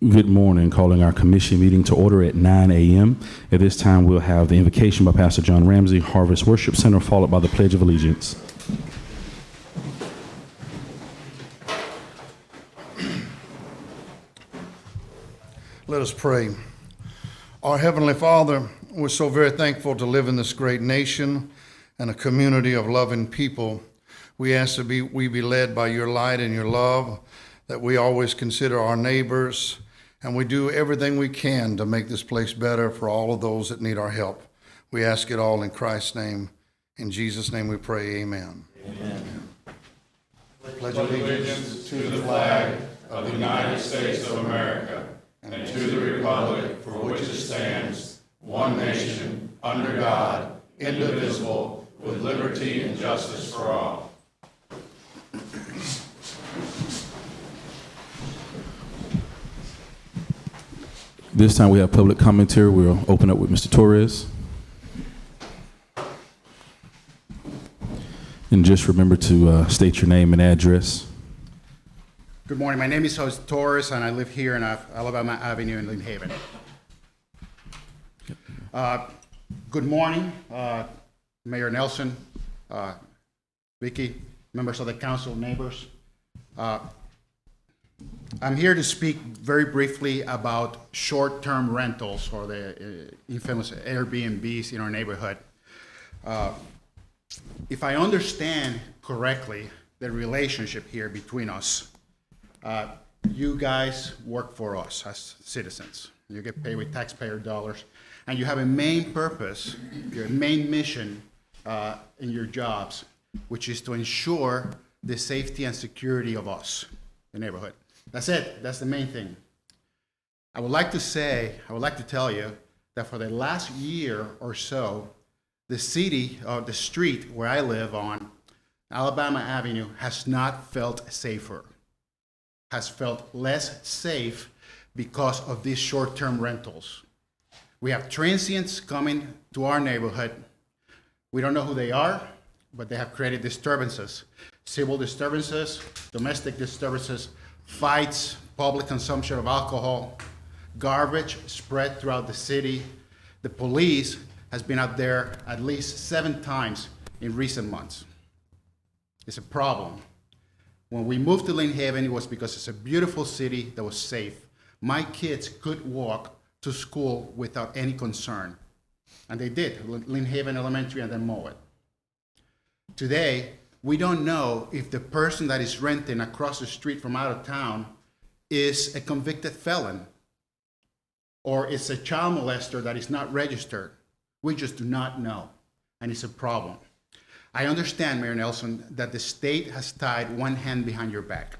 Good morning. Calling our commission meeting to order at 9 a.m. At this time, we'll have the invocation by Pastor John Ramsey, Harvest Worship Center, followed by the Pledge of Allegiance. Let us pray. Our Heavenly Father, we're so very thankful to live in this great nation and a community of loving people. We ask that we be led by your light and your love, that we always consider our neighbors, and we do everything we can to make this place better for all of those that need our help. We ask it all in Christ's name. In Jesus' name we pray, amen. Amen. Pledge allegiance to the flag of the United States of America and to the republic for which it stands, one nation, under God, indivisible, with liberty and justice for all. This time we have public commentary. We'll open up with Mr. Torres. And just remember to state your name and address. Good morning. My name is Jose Torres, and I live here in Alabama Avenue in Lynn Haven. Good morning, Mayor Nelson, Vicky, members of the council, neighbors. I'm here to speak very briefly about short-term rentals, or the infamous Airbnbs in our neighborhood. If I understand correctly the relationship here between us, you guys work for us as citizens. You get paid with taxpayer dollars, and you have a main purpose, your main mission in your jobs, which is to ensure the safety and security of us, the neighborhood. That's it. That's the main thing. I would like to tell you that for the last year or so, the street where I live on, Alabama Avenue, has not felt safer, has felt less safe because of these short-term rentals. We have transients coming to our neighborhood. We don't know who they are, but they have created disturbances, civil disturbances, domestic disturbances, fights, public consumption of alcohol, garbage spread throughout the city. The police has been out there at least 7 times in recent months. It's a problem. When we moved to Lynn Haven, it was because it's a beautiful city that was safe. My kids could walk to school without any concern. And they did, Lynn Haven Elementary and then Mowat. Today, we don't know if the person that is renting across the street from out of town is a convicted felon or it's a child molester that is not registered. We just do not know, and it's a problem. I understand, Mayor Nelson, that the state has tied one hand behind your back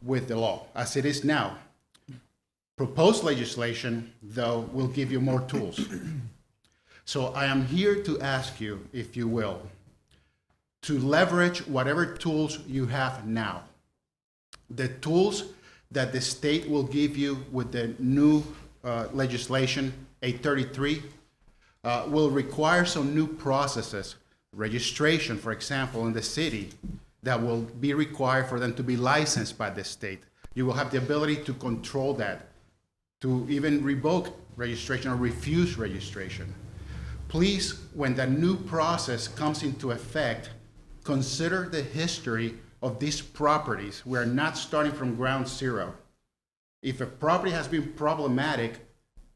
with the law, as it is now. Proposed legislation, though, will give you more tools. So I am here to ask you, if you will, to leverage whatever tools you have now. The tools that the state will give you with the new legislation, 833, will require some new processes. Registration, for example, in the city, that will be required for them to be licensed by the state. You will have the ability to control that, to even revoke registration or refuse registration. Please, when that new process comes into effect, consider the history of these properties. We are not starting from ground zero. If a property has been problematic,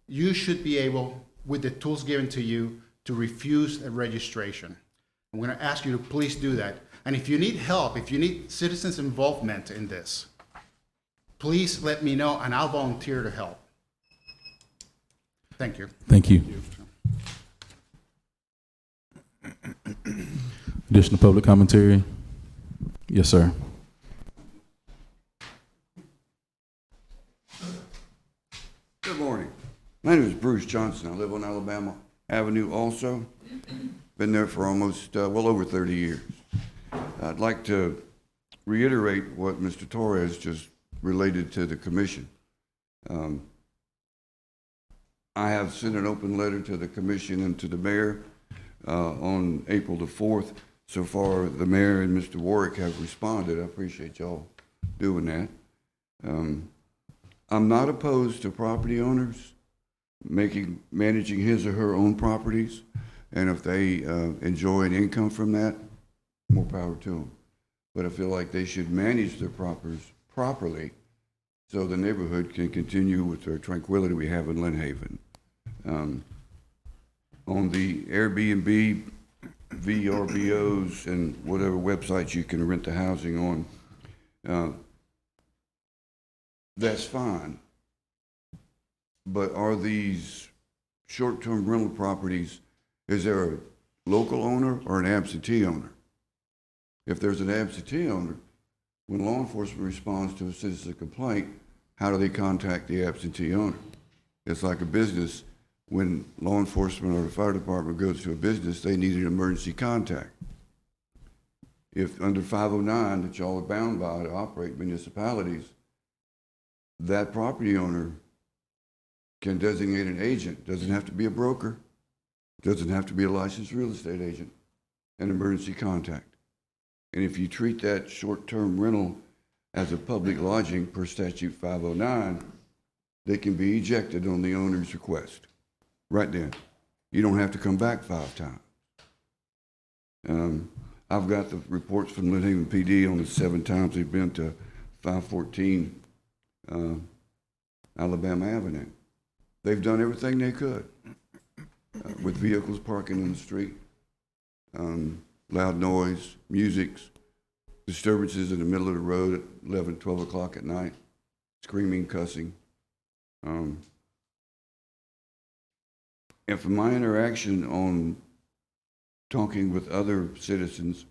you should be able, with the tools given to you, to refuse a registration. I'm going to ask you to please do that. And if you need help, if you need citizens' involvement in this, please let me know and I'll volunteer to help. Thank you. Thank you. Additional public commentary? Yes, sir. Good morning. My name is Bruce Johnson. I live on Alabama Avenue also. Been there for almost well over 30 years. I'd like to reiterate what Mr. Torres just related to the commission. I have sent an open letter to the commission and to the mayor on April the 4th. So far, the mayor and Mr. Warwick have responded. I appreciate y'all doing that. I'm not opposed to property owners managing his or her own properties, and if they enjoy an income from that, more power to them. But I feel like they should manage their properly so the neighborhood can continue with the tranquility we have in Lynn Haven. On the Airbnb, VRBOs, and whatever websites you can rent the housing on, that's fine. But are these short-term rental properties, is there a local owner or an absentee owner? If there's an absentee owner, when law enforcement responds to a citizen complaint, how do they contact the absentee owner? It's like a business. When law enforcement or the fire department goes to a business, they need an emergency contact. If under 509 that y'all are bound by to operate municipalities, that property owner can designate an agent. Doesn't have to be a broker, doesn't have to be a licensed real estate agent, an emergency contact. And if you treat that short-term rental as a public lodging per statute 509, they can be ejected on the owner's request. Right then. You don't have to come back 5 times. I've got the reports from Lynn Haven PD on the 7 times they've been to 514 Alabama Avenue. They've done everything they could with vehicles parking in the street, loud noise, music, disturbances in the middle of the road at 11, 12 o'clock at night, screaming, cussing. And from my interaction on talking with other citizens,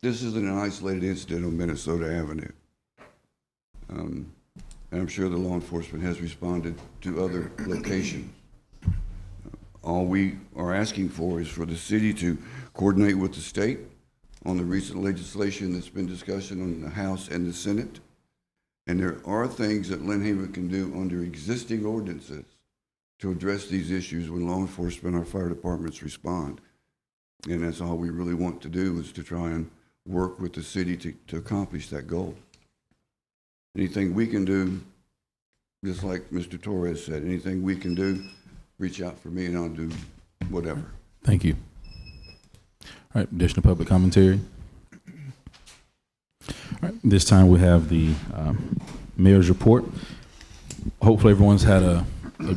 this isn't an isolated incident on Minnesota Avenue. And I'm sure the law enforcement has responded to other locations. All we are asking for is for the city to coordinate with the state on the recent legislation that's been discussed in the House and the Senate. And there are things that Lynn Haven can do under existing ordinances to address these issues when law enforcement or fire departments respond. And that's all we really want to do, is to try and work with the city to accomplish that goal. Anything we can do, just like Mr. Torres said, anything we can do, reach out for me and I'll do whatever. Thank you. All right, additional public commentary. All right, this time we have the mayor's report. Hopefully everyone's had a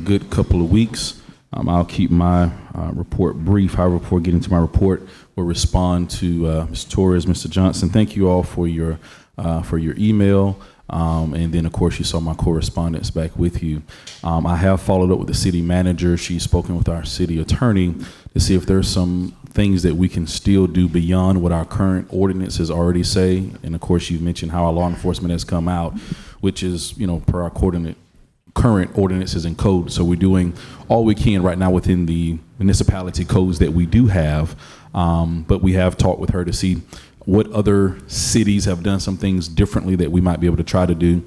good couple of weeks. I'll keep my report brief. However, before getting to my report, we'll respond to Mr. Torres, Mr. Johnson. Thank you all for your email. And then, of course, you saw my correspondence back with you. I have followed up with the city manager. She's spoken with our city attorney to see if there's some things that we can still do beyond what our current ordinances already say. And, of course, you've mentioned how our law enforcement has come out, which is, per our current ordinances and codes. So we're doing all we can right now within the municipality codes that we do have. But we have talked with her to see what other cities have done some things differently that we might be able to try to do,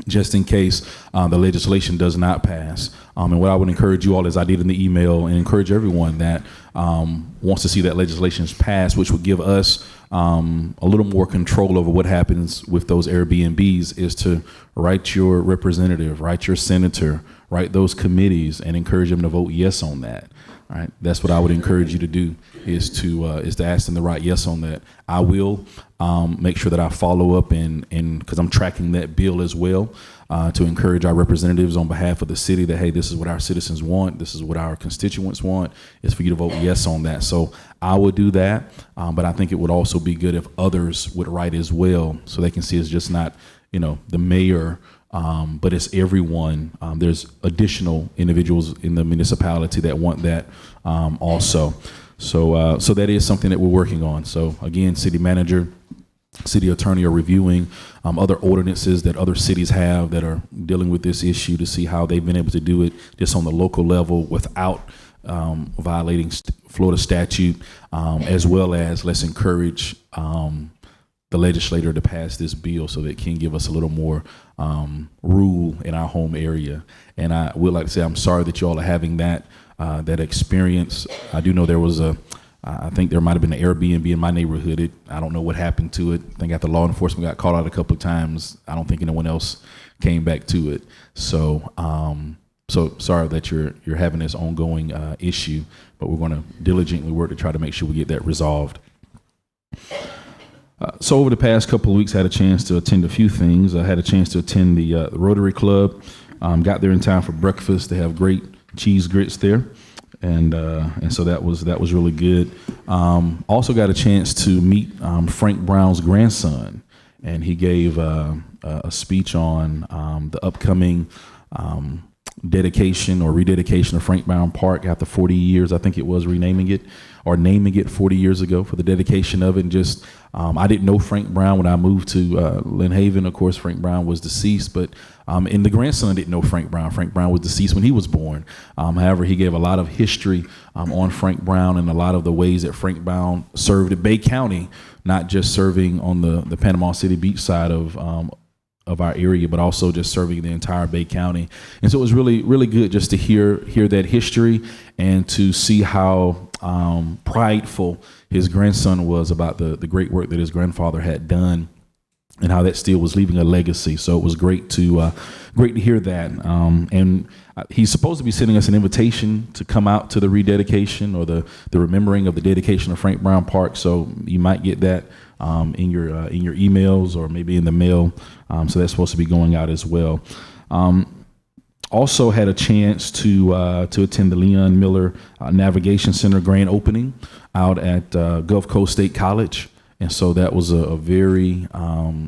just in case the legislation does not pass. And what I would encourage you all, as I did in the email, and encourage everyone that wants to see that legislation pass, which would give us a little more control over what happens with those Airbnbs, is to write your representative, write your senator, write those committees, and encourage them to vote yes on that. All right, that's what I would encourage you to do, is to ask them to write yes on that. I will make sure that I follow up and because I'm tracking that bill as well, to encourage our representatives on behalf of the city that, hey, this is what our citizens want, this is what our constituents want, is for you to vote yes on that. So I would do that, but I think it would also be good if others would write as well, so they can see it's just not, the mayor, but it's everyone. There's additional individuals in the municipality that want that also. So that is something that we're working on. So again, city manager, city attorney are reviewing other ordinances that other cities have that are dealing with this issue, to see how they've been able to do it just on the local level without violating Florida statute, as well as let's encourage the legislator to pass this bill so that it can give us a little more rule in our home area. And I would like to say I'm sorry that you all are having that experience. I do know there was a I think there might have been an Airbnb in my neighborhood. I don't know what happened to it. I think after law enforcement got called out a couple of times, I don't think anyone else came back to it. So, so sorry that you're having this ongoing issue, but we're going to diligently work to try to make sure we get that resolved. So over the past couple of weeks, I had a chance to attend a few things. I had a chance to attend the Rotary Club. Got there in time for breakfast. They have great cheese grits there, and so that was really good. Also got a chance to meet Frank Brown's grandson, and he gave a speech on the upcoming dedication or rededication of Frank Brown Park after 40 years. I think it was renaming it or naming it 40 years ago for the dedication of it. And just, I didn't know Frank Brown when I moved to Lynn Haven. Of course, Frank Brown was deceased, but and the grandson didn't know Frank Brown. Frank Brown was deceased when he was born. However, he gave a lot of history on Frank Brown and a lot of the ways that Frank Brown served at Bay County, not just serving on the Panama City Beach side of our area, but also just serving the entire Bay County. And so it was really, really good just to hear that history and to see how prideful his grandson was about the great work that his grandfather had done and how that still was leaving a legacy. So it was great to hear that. And he's supposed to be sending us an invitation to come out to the rededication or the remembering of the dedication of Frank Brown Park. So you might get that in your emails or maybe in the mail. So that's supposed to be going out as well. Also had a chance to attend the Leon Miller Navigation Center grand opening out at Gulf Coast State College. And so that was a very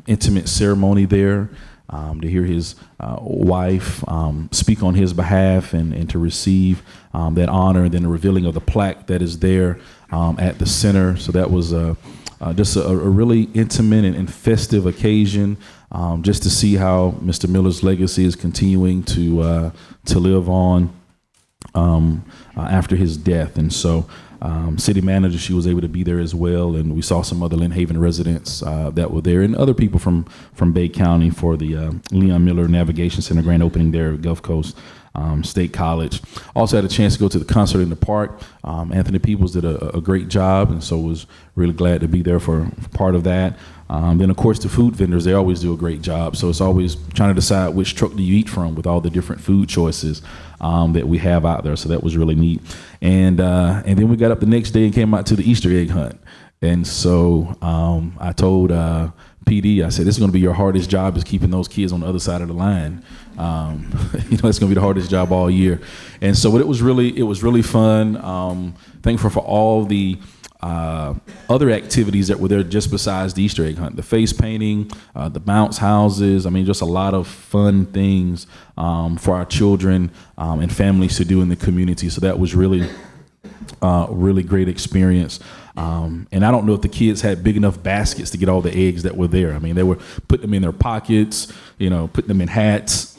intimate ceremony there to hear his wife speak on his behalf and to receive that honor, and then the revealing of the plaque that is there at the center. So that was just a really intimate and festive occasion, just to see how Mr. Miller's legacy is continuing to live on after his death. And so city manager, she was able to be there as well, and we saw some other Lynn Haven residents that were there, and other people from Bay County for the Leon Miller Navigation Center grand opening there at Gulf Coast State College. Also had a chance to go to the concert in the park. Anthony Peoples did a great job, and so was really glad to be there for part of that. Then of course the food vendors, they always do a great job. So it's always trying to decide which truck do you eat from with all the different food choices that we have out there. So that was really neat. And then we got up the next day and came out to the Easter egg hunt. And so I told PD, I said, this is going to be your hardest job, is keeping those kids on the other side of the line. It's going to be the hardest job all year. And so it was really fun. Thankful for all the other activities that were there just besides the Easter egg hunt, the face painting, the bounce houses. I mean, just a lot of fun things for our children and families to do in the community. So that was really great experience. And I don't know if the kids had big enough baskets to get all the eggs that were there. I mean, they were putting them in their pockets, putting them in hats.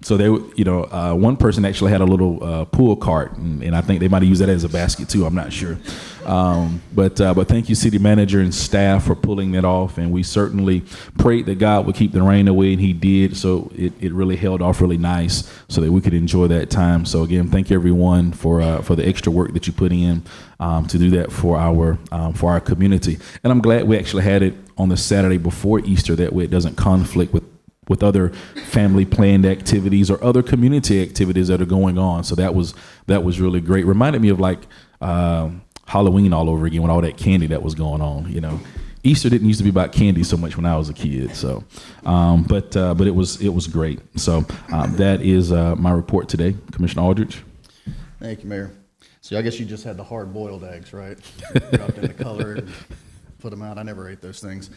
So they, one person actually had a little pool cart, and I think they might have used that as a basket too. I'm not sure. But thank you, city manager and staff, for pulling that off. And we certainly prayed that God would keep the rain away, and He did. So it really held off really nice, so that we could enjoy that time. So again, thank you everyone for the extra work that you put in to do that for our community. And I'm glad we actually had it on the Saturday before Easter. That way, it doesn't conflict with other family planned activities or other community activities that are going on. So that was really great. Reminded me of like Halloween all over again with all that candy that was going on. Easter didn't used to be about candy so much when I was a kid. So, but it was great. So that is my report today, Commissioner Aldridge. Thank you, Mayor. So I guess you just had the hard-boiled eggs, right? Dropped in the color and put them out. I never ate those things.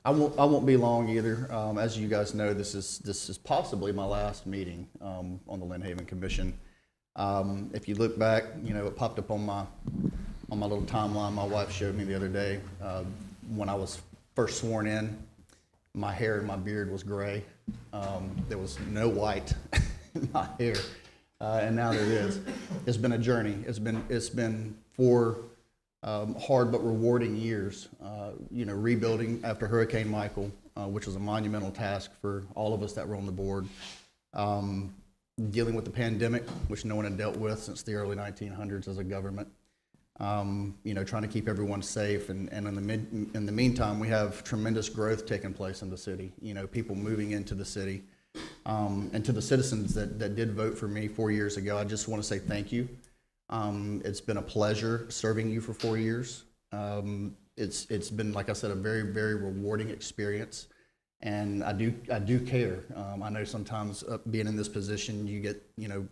I won't be long either. As you guys know, this is possibly my last meeting on the Lynn Haven Commission. If you look back, it popped up on my little timeline my wife showed me the other day. When I was first sworn in, my hair and my beard was gray. There was no white in my hair, and now there is. It's been a journey. It's been 4 hard but rewarding years. Rebuilding after Hurricane Michael, which was a monumental task for all of us that were on the board. Dealing with the pandemic, which no one had dealt with since the early 1900s as a government. trying to keep everyone safe. And in the meantime, we have tremendous growth taking place in the city, people moving into the city. And to the citizens that did vote for me 4 years ago, I just want to say thank you. It's been a pleasure serving you for 4 years. It's been, like I said, a very, very rewarding experience. And I do care. I know sometimes being in this position, you get,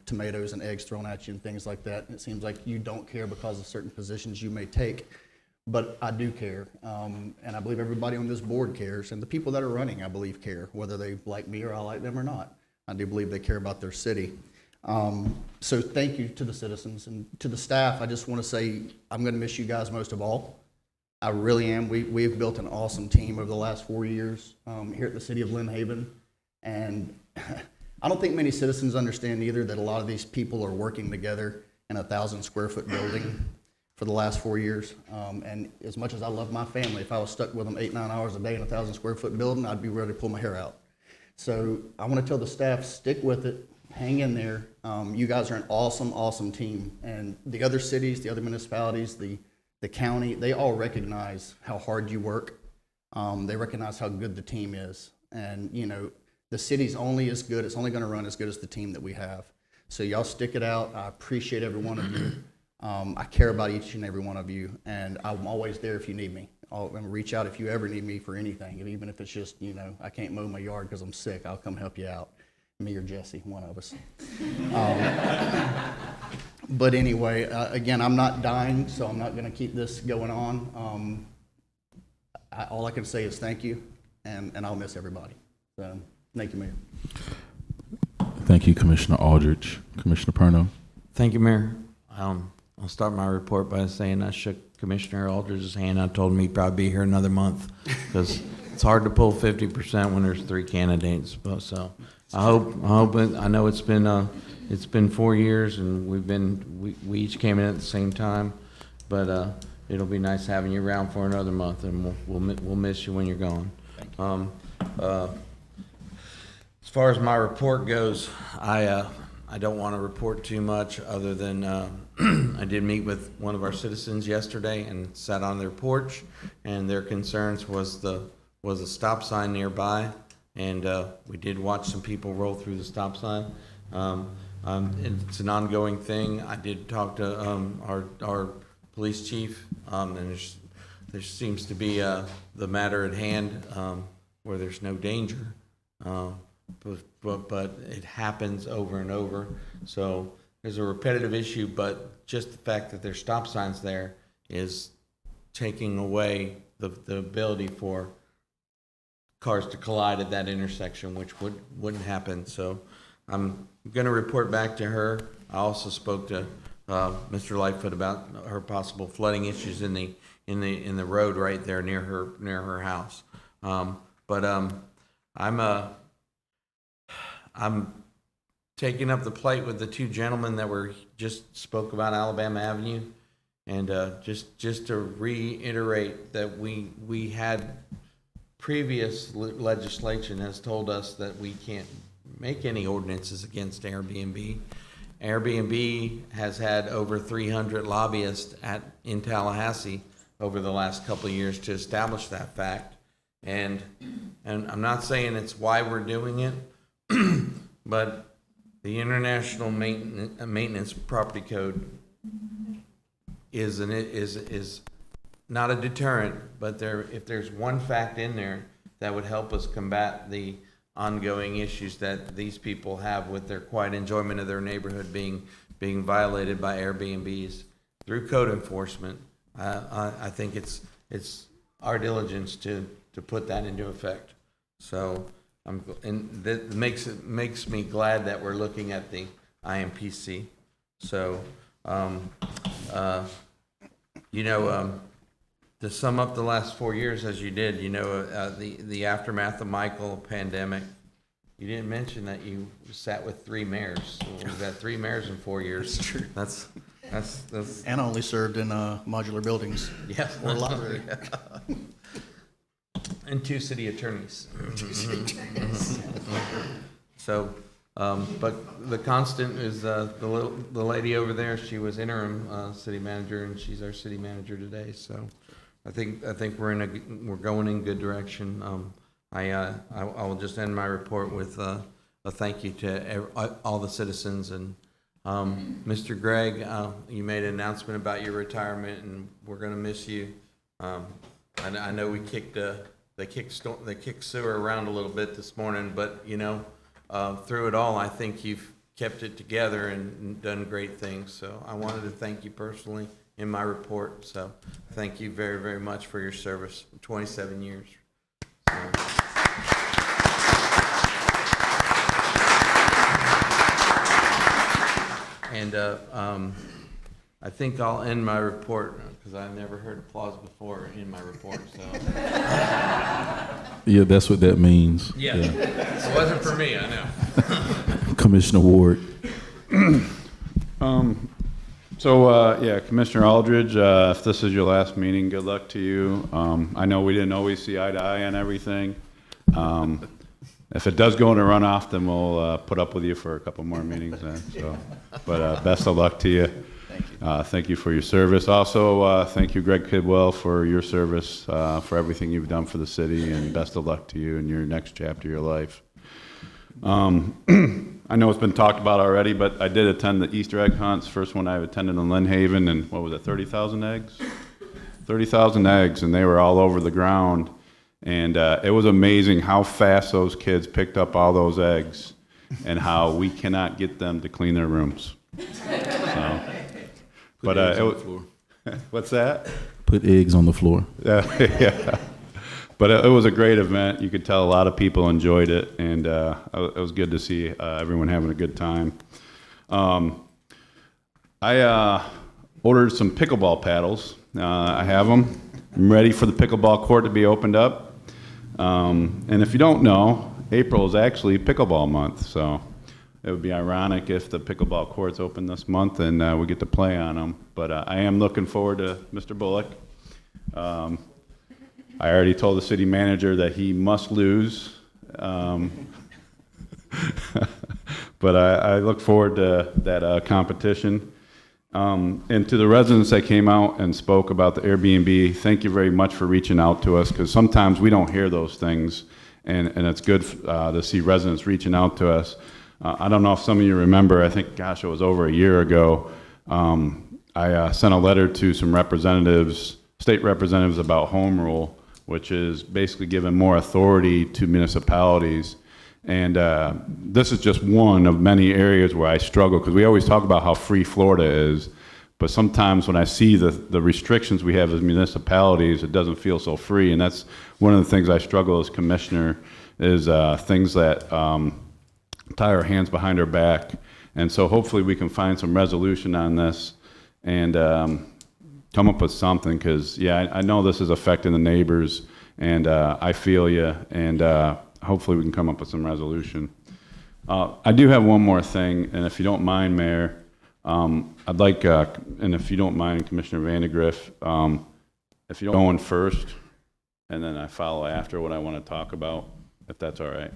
tomatoes and eggs thrown at you and things like that. And it seems like you don't care because of certain positions you may take. But I do care. And I believe everybody on this board cares. And the people that are running, I believe, care, whether they like me or I like them or not. I do believe they care about their city. So thank you to the citizens. And to the staff, I just want to say I'm going to miss you guys most of all. I really am. We've built an awesome team over the last 4 years here at the city of Lynn Haven. And I don't think many citizens understand either that a lot of these people are working together in a 1,000-square-foot building for the last 4 years. And as much as I love my family, if I was stuck with them 8-9 hours a day in a 1,000-square-foot building, I'd be ready to pull my hair out. So I want to tell the staff, stick with it, hang in there. You guys are an awesome, awesome team. And the other cities, the other municipalities, the county, they all recognize how hard you work. They recognize how good the team is. And, the city's only as good, it's only going to run as good as the team that we have. So y'all stick it out. I appreciate every one of you. I care about each and every one of you, and I'm always there if you need me. I'll reach out if you ever need me for anything, and even if it's just, I can't mow my yard because I'm sick, I'll come help you out. Me or Jesse, one of us. But anyway, again, I'm not dying, so I'm not going to keep this going on. All I can say is thank you, and I'll miss everybody. So, thank you, Mayor. Thank you, Commissioner Aldridge. Commissioner Perno. Thank you, Mayor. I'll start my report by saying I shook Commissioner Aldridge's hand. I told him he'd probably be here another month because it's hard to pull 50% when there's 3 candidates. So I know it's been 4 years and we each came in at the same time, but it'll be nice having you around for another month, and we'll miss you when you're gone. As far as my report goes, I don't want to report too much other than I did meet with one of our citizens yesterday and sat on their porch, and their concerns was a stop sign nearby, and we did watch some people roll through the stop sign. It's an ongoing thing. I did talk to our police chief, and there seems to be the matter at hand where there's no danger. But it happens over and over. So there's a repetitive issue, but just the fact that there's stop signs there is taking away the ability for cars to collide at that intersection, which wouldn't happen. So I'm going to report back to her. I also spoke to Mr. Lightfoot about her possible flooding issues in the road right there near her house. I'm taking up the plight with the 2 gentlemen that were just spoke about Alabama Avenue, and just to reiterate that we had previous legislation has told us that we can't make any ordinances against Airbnb. Airbnb has had over 300 lobbyists in Tallahassee over the last couple of years to establish that fact, and I'm not saying it's why we're doing it. But the International Maintenance Property Code is not a deterrent, but if there's one fact in there that would help us combat the ongoing issues that these people have with their quiet enjoyment of their neighborhood being violated by Airbnbs through code enforcement, I think it's our diligence to put that into effect. So. And that makes me glad that we're looking at the IMPC. So, to sum up the last 4 years, as you did, the aftermath of Michael pandemic, you didn't mention that you sat with 3 mayors. So we've got 3 mayors in 4 years. That's true. That's And I only served in modular buildings. yes. Or library. And 2 city attorneys. So But the constant is the lady over there. She was interim city manager, and she's our city manager today. So I think we're going in good direction. I will just end my report with a thank you to all the citizens. And Mr. Gregg, you made an announcement about your retirement, and we're going to miss you. I know we kicked Sue around a little bit this morning, but you know, through it all, I think you've kept it together and done great things. So I wanted to thank you personally in my report. So thank you very, very much for your service, 27 years. And I think I'll end my report because I've never heard applause before in my report. So Yeah, that's what that means. yeah. It wasn't for me, I know. Commissioner Ward. Yeah, Commissioner Aldridge, if this is your last meeting, good luck to you. I know we didn't always see eye to eye on everything. If it does go in a runoff, then we'll put up with you for a couple more meetings then. So, but best of luck to you. Thank you. Thank you for your service. Also, thank you, Greg Kidwell, for your service, for everything you've done for the city, and best of luck to you in your next chapter of your life. I know it's been talked about already, but I did attend the Easter egg hunts. First one I attended in Lynn Haven, and what was it, 30,000 eggs? 30,000 eggs, and they were all over the ground. And it was amazing how fast those kids picked up all those eggs and how we cannot get them to clean their rooms. So, but it was, what's that? Put eggs on the floor. Yeah. But it was a great event. You could tell a lot of people enjoyed it, and it was good to see everyone having a good time. I ordered some pickleball paddles. I have them. I'm ready for the pickleball court to be opened up. And if you don't know, April is actually pickleball month, so it would be ironic if the pickleball court's open this month and we get to play on them. But I am looking forward to Mr. Bullock. I already told the city manager that he must lose. But I look forward to that competition. And to the residents that came out and spoke about the Airbnb, thank you very much for reaching out to us, because sometimes we don't hear those things, and it's good to see residents reaching out to us. I don't know if some of you remember, I think, gosh, it was over a year ago, I sent a letter to some representatives, state representatives, about home rule, which is basically giving more authority to municipalities. And this is just one of many areas where I struggle, because we always talk about how free Florida is, but sometimes when I see the restrictions we have as municipalities, it doesn't feel so free. And that's one of the things I struggle as commissioner, is things that tie our hands behind our back. And so hopefully we can find some resolution on this and come up with something, because yeah, I know this is affecting the neighbors, and I feel you, and hopefully we can come up with some resolution. I do have one more thing, and if you don't mind, Mayor, I'd like, and if you don't mind, Commissioner Vandegrift, if you don't go in first, and then I follow after what I want to talk about, if that's all right.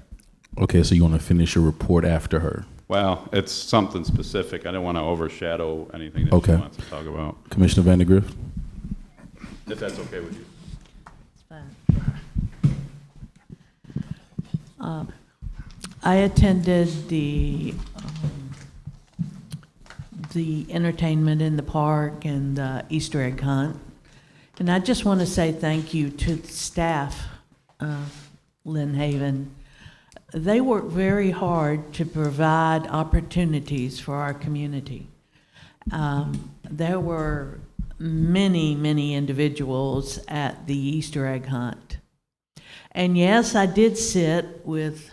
Okay, so you want to finish your report after her? Well, it's something specific. I don't want to overshadow anything that Okay. she wants to talk about, Commissioner Vandegrift? if that's okay with you. It's fine. I attended the entertainment in the park and the Easter egg hunt. And I just want to say thank you to the staff of Lynn Haven. They work very hard to provide opportunities for our community. There were many, many individuals at the Easter egg hunt. And yes, I did sit with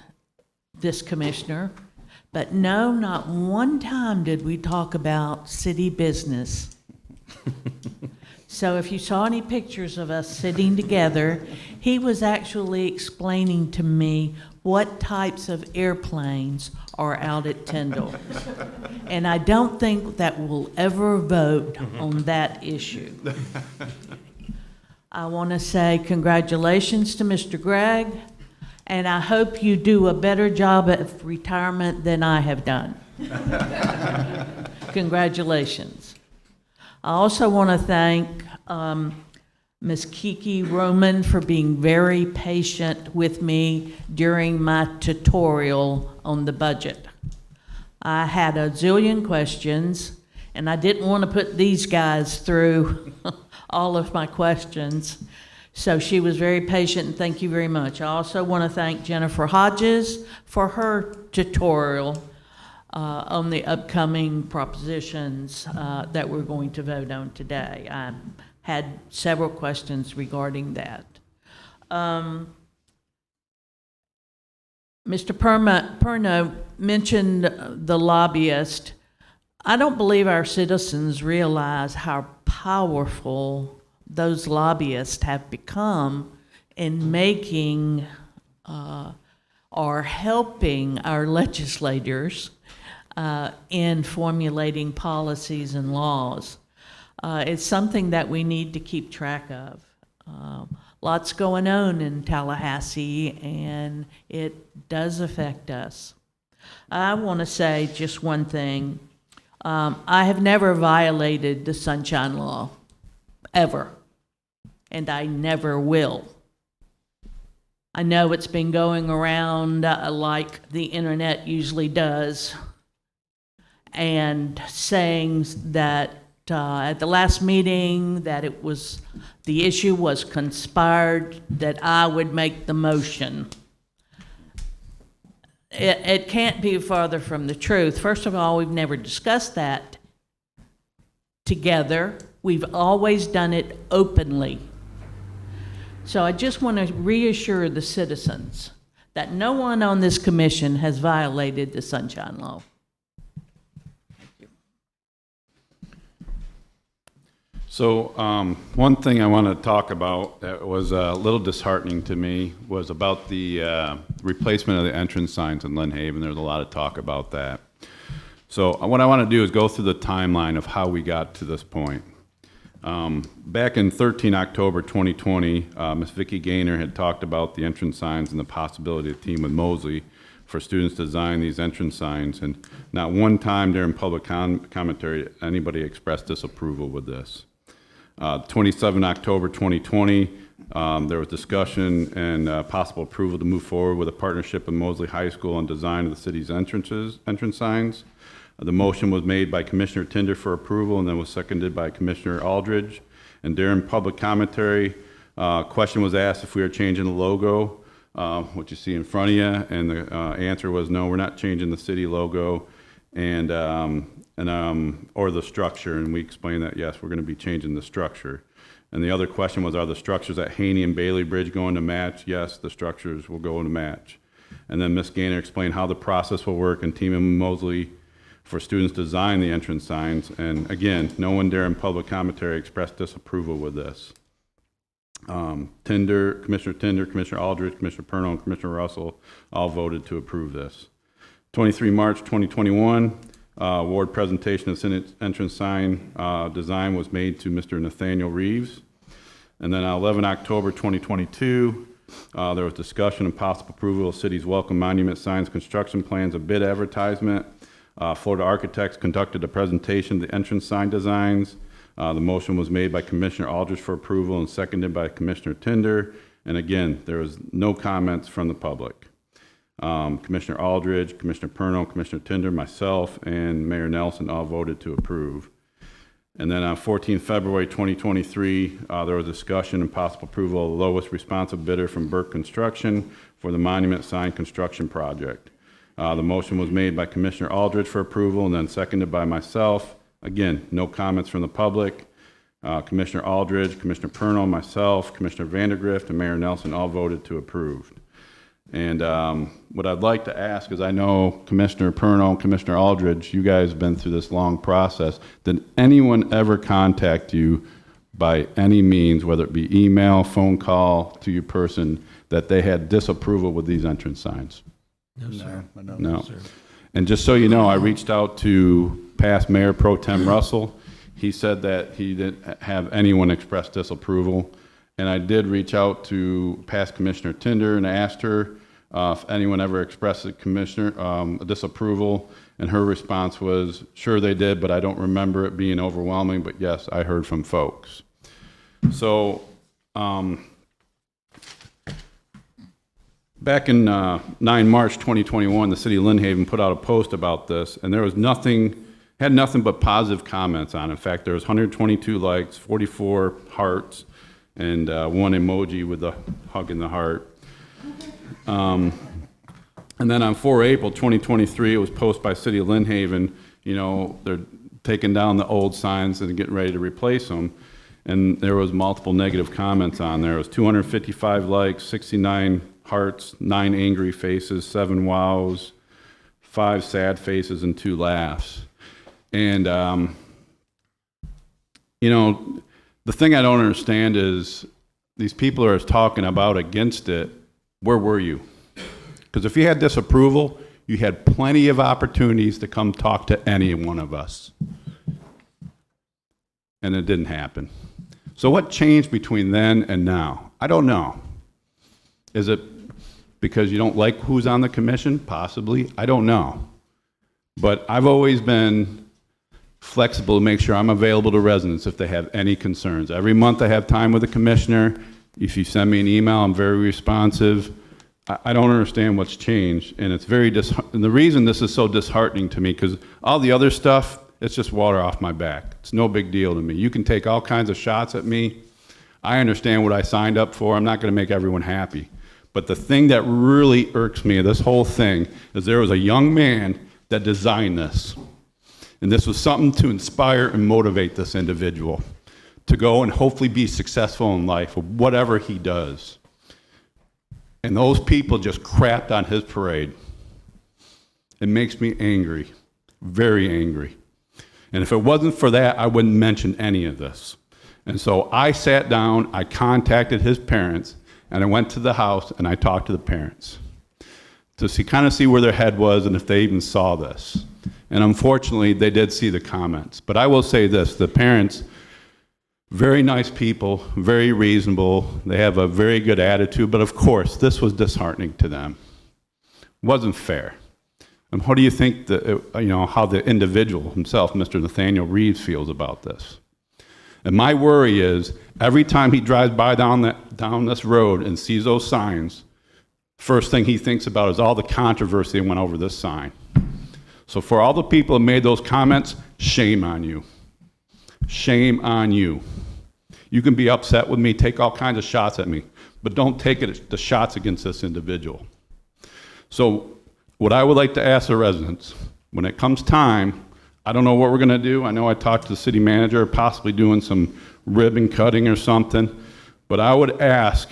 this commissioner, but no, not one time did we talk about city business. So if you saw any pictures of us sitting together, he was actually explaining to me what types of airplanes are out at Tyndall. And I don't think that we'll ever vote on that issue. I want to say congratulations to Mr. Gregg, And I hope you do a better job at retirement than I have done. Congratulations. I also want to thank Ms. Kiki Roman for being very patient with me during my tutorial on the budget. I had a zillion questions, and I didn't want to put these guys through all of my questions. So she was very patient, and thank you very much. I also want to thank Jennifer Hodges for her tutorial on the upcoming propositions that we're going to vote on today. I had several questions regarding that. Mr. Perno mentioned the lobbyist. I don't believe our citizens realize how powerful those lobbyists have become in making or helping our legislators in formulating policies and laws. It's something that we need to keep track of. Lots going on in Tallahassee, and it does affect us. I want to say just one thing. I have never violated the Sunshine Law, ever, and I never will. I know it's been going around like the internet usually does, and saying that at the last meeting that it was, the issue was conspired, that I would make the motion. It can't be farther from the truth. First of all, we've never discussed that together. We've always done it openly. So I just want to reassure the citizens that no one on this commission has violated the Sunshine Law. So one thing I want to talk about that was a little disheartening to me was about the replacement of the entrance signs in Lynn Haven. There's a lot of talk about that. So what I want to do is go through the timeline of how we got to this point. Back in October 2020, Ms. Vicki Gaynor had talked about the entrance signs and the possibility of team with Mosley for students to design these entrance signs. And not one time during public commentary anybody expressed disapproval with this. 27 October 2020, there was discussion and possible approval to move forward with a partnership with Mosley High School on design of the city's entrance signs. The motion was made by Commissioner Tinder for approval and then was seconded by Commissioner Aldridge. And during public commentary, question was asked if we are changing the logo, what you see in front of you, and the answer was no, we're not changing the city logo and or the structure, and we explained that yes, we're going to be changing the structure. And the other question was, are the structures at Haney and Bailey Bridge going to match? Yes, the structures will go to match. And then Ms. Gaynor explained how the process will work and teaming with Mosley for students to design the entrance signs. And again, no one during public commentary expressed disapproval with this. Commissioner Tinder, Commissioner Aldridge, Commissioner Perno, and Commissioner Russell all voted to approve this. 23 March 2021, award presentation of Senate entrance sign design was made to Mr. Nathaniel Reeves. And then 11 October 2022, there was discussion and possible approval of city's welcome monument signs, construction plans, a bid advertisement. Florida Architects conducted a presentation of the entrance sign designs. The motion was made by Commissioner Aldridge for approval and seconded by Commissioner Tinder. And again, there was no comments from the public. Commissioner Aldridge, Commissioner Perno, Commissioner Tinder, myself, and Mayor Nelson all voted to approve. And then on 14 February 2023, there was discussion and possible approval of the lowest responsive bidder from Burke Construction for the monument sign construction project. The motion was made by Commissioner Aldridge for approval and then seconded by myself. Again, no comments from the public. Commissioner Aldridge, Commissioner Perno, myself, Commissioner Vandergrift, and Mayor Nelson all voted to approve. And what I'd like to ask is, I know Commissioner Perno, Commissioner Aldridge, you guys have been through this long process. Did anyone ever contact you by any means, whether it be email, phone call to your person, that they had disapproval with these entrance signs? No, sir. No. And just so you know, I reached out to past Mayor Pro Tem Russell. He said that he didn't have anyone express disapproval. And I did reach out to past Commissioner Tinder and asked her if anyone ever expressed to Commissioner disapproval, and her response was, sure they did, but I don't remember it being overwhelming, but yes, I heard from folks. So, back in 9 March 2021, the city of Lynn Haven put out a post about this, and there was had nothing but positive comments on it. In fact, there was 122 likes, 44 hearts, and one emoji with the hug in the heart. And then on 4 April 2023, it was posted by City of Lynn Haven, you know, they're taking down the old signs and getting ready to replace them. And there was multiple negative comments on there. It was 255 likes, 69 hearts, 9 angry faces, 7 wows, 5 sad faces, and 2 laughs. And, you know, the thing I don't understand is these people are talking about against it. Where were you? Because if you had disapproval, you had plenty of opportunities to come talk to any one of us. And it didn't happen. So what changed between then and now? I don't know. Is it because you don't like who's on the commission? Possibly. I don't know. But I've always been flexible to make sure I'm available to residents if they have any concerns. Every month I have time with the commissioner. If you send me an email, I'm very responsive. I don't understand what's changed, and it's very and the reason this is so disheartening to me, because all the other stuff, it's just water off my back. It's no big deal to me. You can take all kinds of shots at me. I understand what I signed up for. I'm not going to make everyone happy. But the thing that really irks me of this whole thing is there was a young man that designed this, and this was something to inspire and motivate this individual to go and hopefully be successful in life or whatever he does. And those people just crapped on his parade. It makes me angry, very angry. And if it wasn't for that, I wouldn't mention any of this. And so I sat down, I contacted his parents, and I went to the house and I talked to the parents to kind of see where their head was and if they even saw this. And unfortunately, they did see the comments. But I will say this, the parents, very nice people, very reasonable. They have a very good attitude, but of course, this was disheartening to them. It wasn't fair. And how do you think how the individual himself, Mr. Nathaniel Reeves, feels about this? And my worry is, every time he drives by down this road and sees those signs, first thing he thinks about is all the controversy that went over this sign. So for all the people that made those comments, shame on you. Shame on you. You can be upset with me, take all kinds of shots at me, but don't take the shots against this individual. So what I would like to ask the residents, when it comes time, I don't know what we're going to do. I know I talked to the city manager, possibly doing some ribbon cutting or something, but I would ask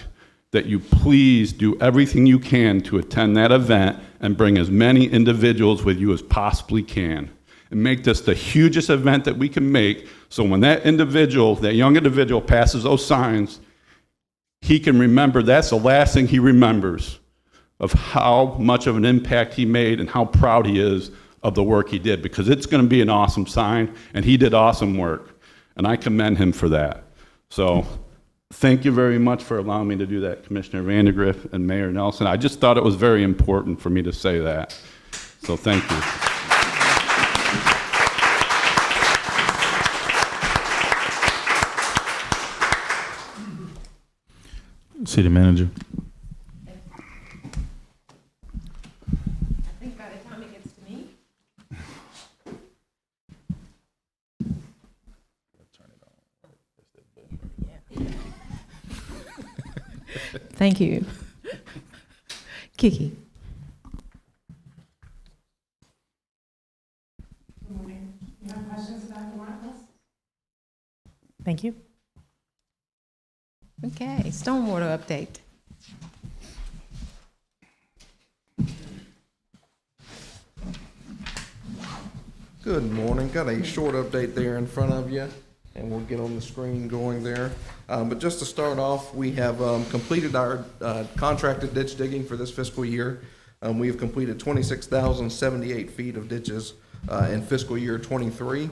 that you please do everything you can to attend that event and bring as many individuals with you as possibly can. And make this the hugest event that we can make, so when that young individual passes those signs, he can remember that's the last thing he remembers of how much of an impact he made and how proud he is of the work he did, because it's going to be an awesome sign, and he did awesome work, and I commend him for that. So thank you very much for allowing me to do that, Commissioner Vandergriff and Mayor Nelson. I just thought it was very important for me to say that. So thank you. City Manager. I think by the time it gets to me. Thank you. Kiki. Good morning. You have questions about the White House? Thank you. Okay, stormwater update. Good morning. Got a short update there in front of you, and we'll get on the screen going there. But just to start off, we have completed our contracted ditch digging for this fiscal year. We have completed 26,078 feet of ditches in fiscal year '23.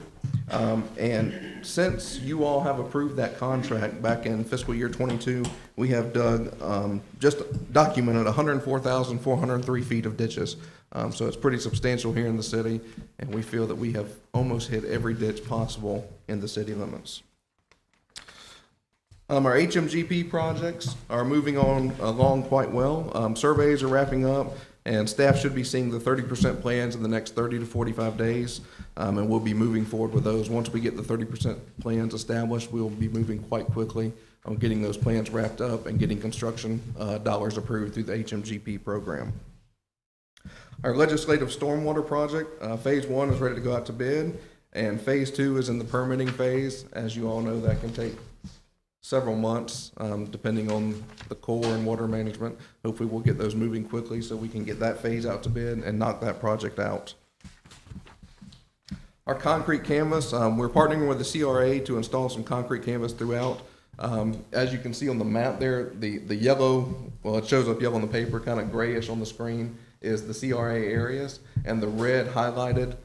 And since you all have approved that contract back in fiscal year '22, we have dug, just documented 104,403 feet of ditches. So it's pretty substantial here in the city, and we feel that we have almost hit every ditch possible in the city limits. Our HMGP projects are moving on along quite well. Surveys are wrapping up, and staff should be seeing the 30% plans in the next 30 to 45 days, and we'll be moving forward with those. Once we get the 30% plans established, we'll be moving quite quickly on getting those plans wrapped up and getting construction dollars approved through the HMGP program. Our legislative stormwater project, phase 1 is ready to go out to bid, and phase 2 is in the permitting phase. As you all know, that can take several months, depending on the Corps and water management. Hopefully we'll get those moving quickly so we can get that phase out to bid and knock that project out. Our concrete canvas, we're partnering with the CRA to install some concrete canvas throughout. As you can see on the map there, the yellow, well, it shows up yellow on the paper, kind of grayish on the screen, is the CRA areas, and the red highlighted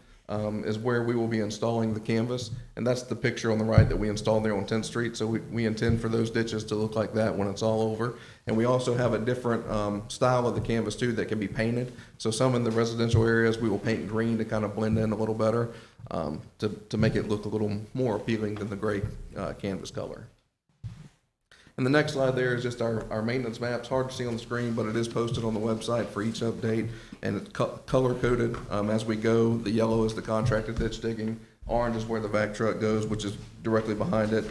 is where we will be installing the canvas, and that's the picture on the right that we installed there on 10th Street. So we intend for those ditches to look like that when it's all over. And we also have a different style of the canvas too that can be painted. So some in the residential areas we will paint green to kind of blend in a little better, to make it look a little more appealing than the gray canvas color. And the next slide there is just our maintenance maps. Hard to see on the screen, but it is posted on the website for each update, and it's color-coded as we go. The yellow is the contracted ditch digging. Orange is where the vac truck goes, which is directly behind it.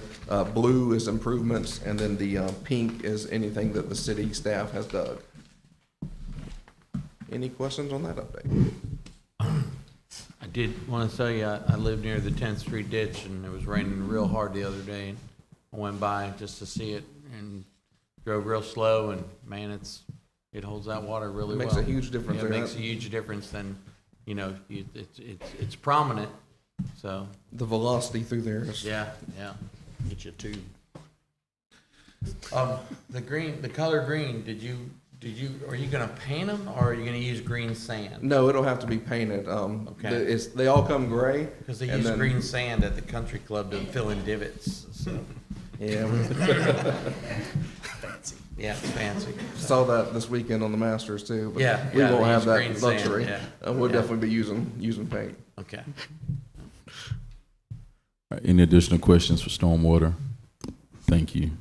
Blue is improvements, and then the pink is anything that the city staff has dug. Any questions on that update? I did want to tell you, I live near the 10th Street ditch, and it was raining real hard the other day. And I went by just to see it and drove real slow, and man, it holds that water really well. It makes a huge difference. Yeah, it makes a huge difference. Then, you know, it's prominent. So the velocity through there is. yeah. Get you two. The color green. Are you gonna paint them, or are you gonna use green sand? No, it'll have to be painted. Okay. They all come gray. Because they and use then- green sand at the country club to fill in divots. So. Yeah. Fancy. Yeah, it's fancy. Saw that this weekend on the Masters too. But Yeah, we yeah, won't they have use that green sand, luxury. yeah. We'll Yeah. definitely be using paint. Okay. All right, any additional questions for stormwater? Thank you.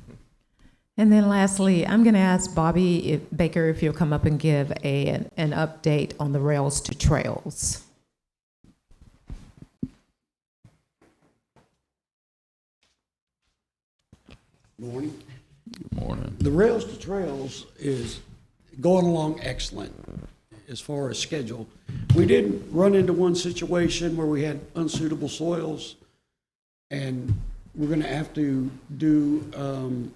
And then lastly, I'm going to ask Bobby Baker if you'll come up and give an update on the rails to trails. Morning. Good morning. The Rails to Trails is going along excellent as far as schedule. We did run into one situation where we had unsuitable soils, and we're going to have to do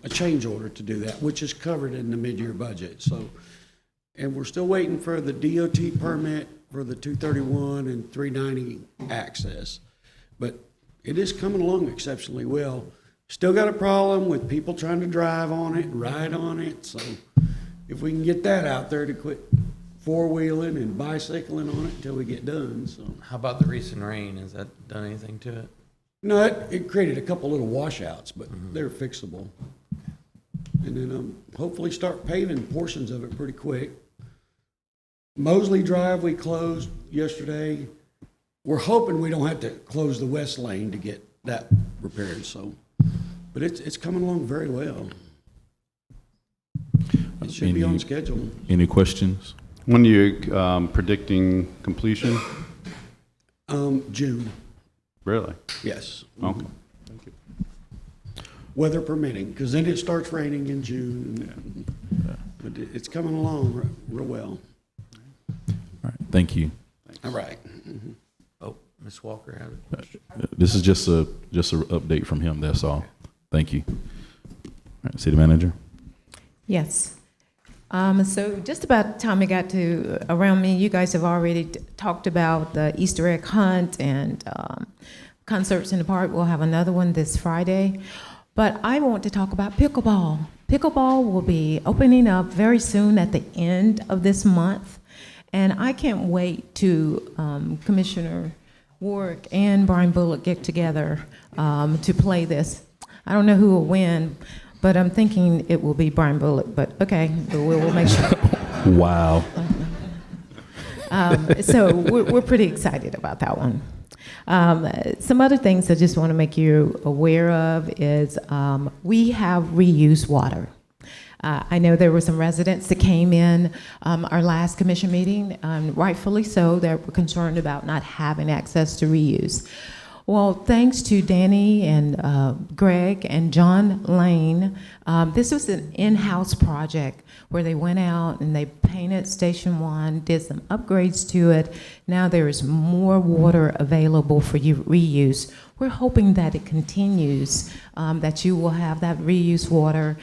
a change order to do that, which is covered in the mid-year budget. So, and we're still waiting for the DOT permit for the 231 and 390 access, but it is coming along exceptionally well. Still got a problem with people trying to drive on it and ride on it, so if we can get that out there to quit four-wheeling and bicycling on it until we get done, so. How about the recent rain? Has that done anything to it? No, it created a couple little washouts, but they're fixable. And then hopefully start paving portions of it pretty quick. Mosley Drive, we closed yesterday. We're hoping we don't have to close the west lane to get that repaired, so. But it's coming along very well. It should be on schedule. Any questions? When are you predicting completion? June, Really? yes. Okay. Weather permitting, because then it starts raining in June. But it's coming along real well. All right, thank you. All right. Oh, Ms. Walker had a question. This is just a update from him, that's all. Thank you. All right, City Manager? Yes. So just about the time it got to around me, you guys have already talked about the Easter egg hunt and concerts in the park. We'll have another one this Friday. But I want to talk about pickleball. Pickleball will be opening up very soon at the end of this month. And I can't wait to Commissioner Warwick and Brian Bullock get together to play this. I don't know who will win, but I'm thinking it will be Brian Bullock, but okay, we'll make sure. Wow. So we're pretty excited about that one. Some other things I just want to make you aware of is we have reuse water. I know there were some residents that came in our last commission meeting, rightfully so, that were concerned about not having access to reuse. Well, thanks to Danny and Greg and John Lane, this was an in-house project where they went out and they painted Station 1, did some upgrades to it. Now there is more water available for you reuse. We're hoping that it continues, that you will have that reuse water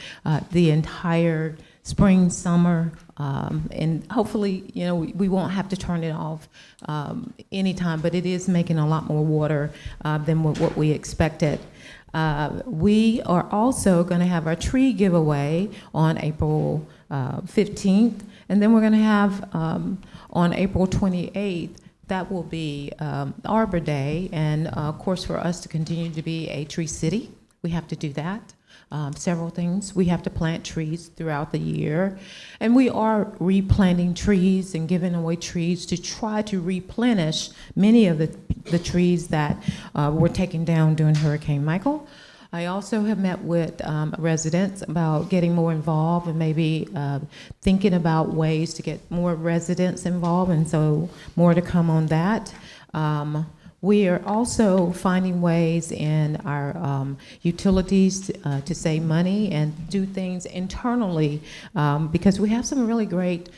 the entire spring, summer, and hopefully, you know, we won't have to turn it off anytime, but it is making a lot more water than what we expected. We are also going to have our tree giveaway on April 15th, and then we're going to have on April 28th, that will be Arbor Day, and of course for us to continue to be a tree city, we have to do that. Several things. We have to plant trees throughout the year, and we are replanting trees and giving away trees to try to replenish many of the trees that were taken down during Hurricane Michael. I also have met with residents about getting more involved and maybe thinking about ways to get more residents involved, and so more to come on that. We are also finding ways in our utilities to save money and do things internally because we have some really great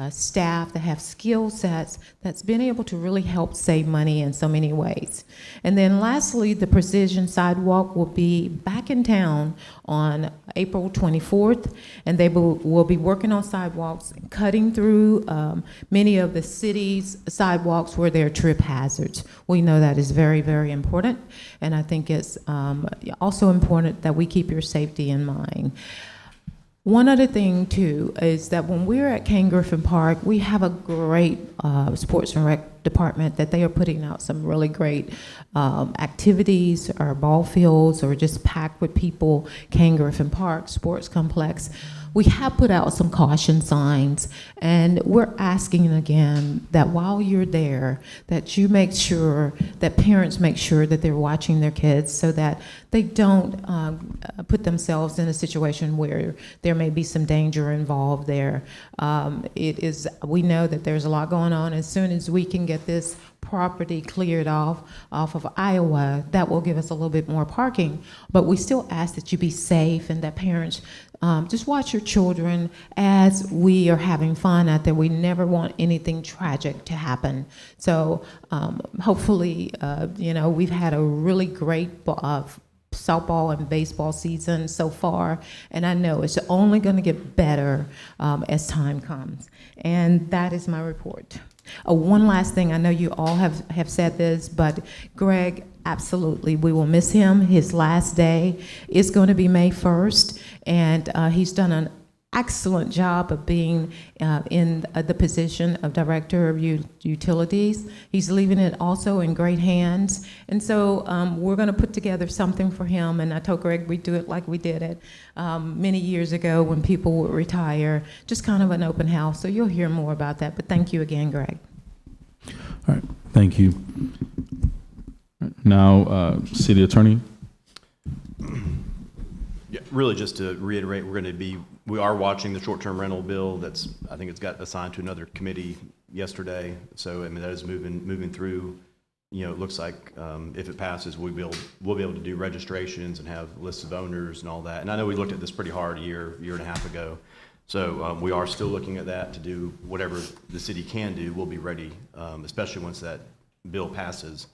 staff that have skill sets that's been able to really help save money in so many ways. And then lastly, the Precision Sidewalk will be back in town on April 24th, and they will be working on sidewalks, cutting through many of the city's sidewalks where there are trip hazards. We know that is very, very important, and I think it's also important that we keep your safety in mind. One other thing, too, is that when we're at Ken Griffin Park, we have a great sports and rec department that they are putting out some really great activities. Our ball fields are just packed with people. Ken Griffin Park Sports Complex. We have put out some caution signs, and we're asking again that while you're there, that you make sure, that parents make sure that they're watching their kids so that they don't put themselves in a situation where there may be some danger involved there. We know that there's a lot going on. As soon as we can get this property cleared off of Iowa, that will give us a little bit more parking. But we still ask that you be safe and that parents just watch your children as we are having fun out there. We never want anything tragic to happen. So hopefully, we've had a really great softball and baseball season so far, and I know it's only going to get better as time comes. And that is my report. One last thing, I know you all have said this, but Greg, absolutely, we will miss him. His last day is going to be May 1st, and he's done an excellent job of being in the position of Director of Utilities. He's leaving it also in great hands, and so we're going to put together something for him, and I told Greg we'd do it like we did it many years ago when people would retire, just kind of an open house, so you'll hear more about that, but thank you again, Greg. All right, thank you. Now, City Attorney. Yeah, really just to reiterate, we are watching the short-term rental bill I think it's got assigned to another committee yesterday. So, I mean, that is moving through. You know, it looks like if it passes, we'll be able to do registrations and have lists of owners and all that. And I know we looked at this pretty hard a year and a half ago. So we are still looking at that to do whatever the city can do. We'll be ready, especially once that bill passes.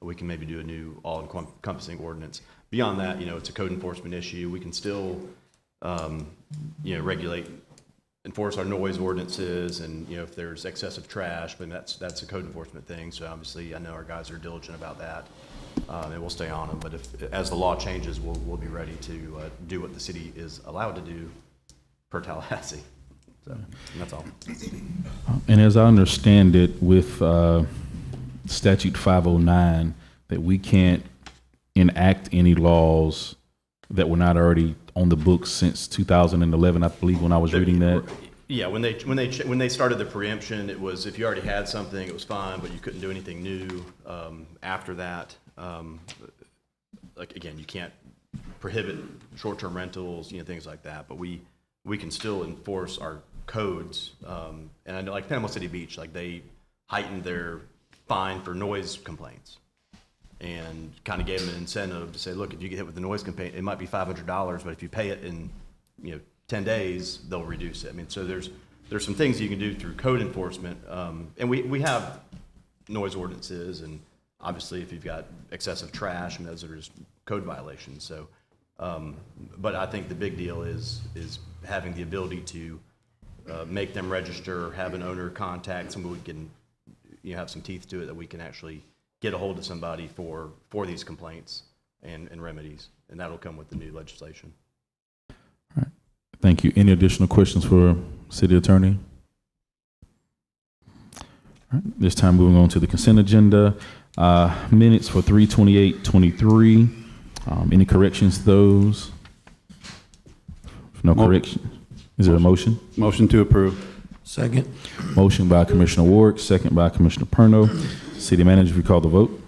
We can maybe do a new all-encompassing ordinance. Beyond that, it's a code enforcement issue. We can still, enforce our noise ordinances, and if there's excessive trash, but that's a code enforcement thing. So obviously, I know our guys are diligent about that, and we'll stay on them. But as the law changes, we'll be ready to do what the city is allowed to do per Tallahassee. So that's all. And as I understand it, with statute 509 that we can't enact any laws that were not already on the books since 2011, I believe, when I was reading that. Yeah, when they started the preemption, it was if you already had something, it was fine, but you couldn't do anything new after that. Like again, you can't prohibit short-term rentals, things like that. But we can still enforce our codes. And I know, like Panama City Beach, like they heightened their fine for noise complaints, and kind of gave them an incentive to say, look, if you get hit with a noise complaint, it might be $500, but if you pay it in 10 days, they'll reduce it. I mean, so there's some things you can do through code enforcement, and we have noise ordinances, and obviously if you've got excessive trash, and those are just code violations. So, but I think the big deal is having the ability to make them register, have an owner contact, somebody we can have some teeth to it, that we can actually get a hold of somebody for these complaints and remedies, and that'll come with the new legislation. Thank you. Any additional questions for City Attorney? All right, this time moving on to the consent agenda. Minutes for 3/28/23. Any corrections to those? No corrections. Is there a motion? Motion to approve. Second. Motion by Commissioner Ward, second by Commissioner Perno. City Manager, if you call the vote.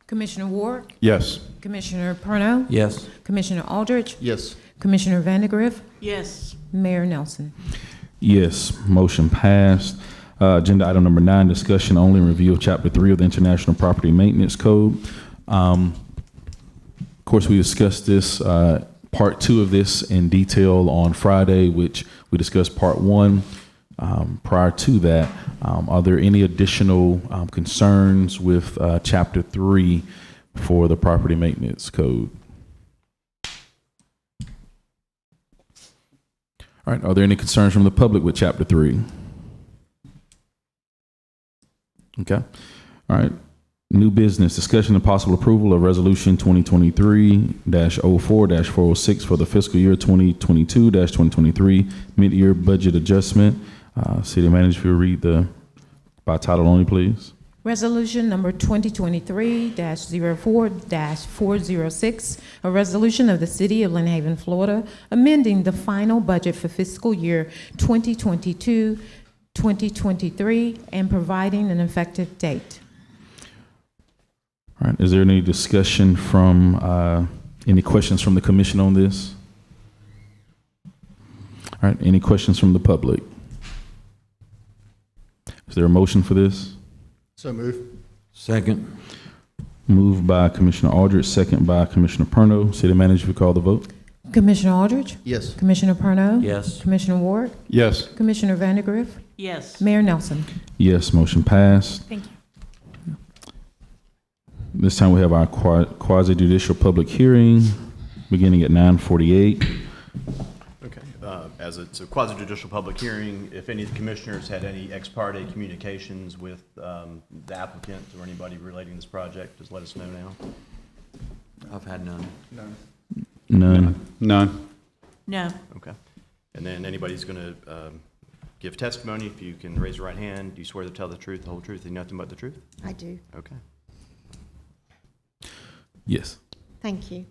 Commissioner Ward, Yes. Commissioner Perno, Yes. Commissioner Aldridge, Yes. Commissioner Vandegrift, Yes. Mayor Nelson. Yes, motion passed. Agenda item number 9, discussion only, review of Chapter 3 of the International Property Maintenance Code. Of course, we discussed this, part 2 of this in detail on Friday, which we discussed part 1. Prior to that, are there any additional concerns with Chapter 3 for the Property Maintenance Code? All right, are there any concerns from the public with Chapter 3? Okay. All right. New business, discussion and possible approval of Resolution 2023-04-406 for the fiscal year 2022-2023 mid-year budget adjustment. City Manager, if you'll read by title only, please. Resolution number 2023-04-406, a resolution of the City of Lynn Haven, Florida, amending the final budget for fiscal year 2022-2023 and providing an effective date. All right, is there any discussion from, any questions from the commission on this? All right, any questions from the public? Is there a motion for this? So move. Second. Moved by Commissioner Aldridge, second by Commissioner Perno. City Manager, if you call the vote. Commissioner Aldridge, Yes. Commissioner Perno, Yes. Commissioner Ward, Yes. Commissioner Vandegrift, Yes. Mayor Nelson. Yes, motion passed. Thank you. This time we have our quasi-judicial public hearing beginning at 9:48. Okay. As it's a quasi-judicial public hearing, if any of the commissioners had any ex parte communications with the applicant or anybody relating to this project, just let us know now. I've had none. None. None. No. Okay. And then anybody's going to give testimony, if you can raise your right hand. Do you swear to tell the truth, the whole truth, and nothing but the truth? I do. Okay. Yes. Thank you.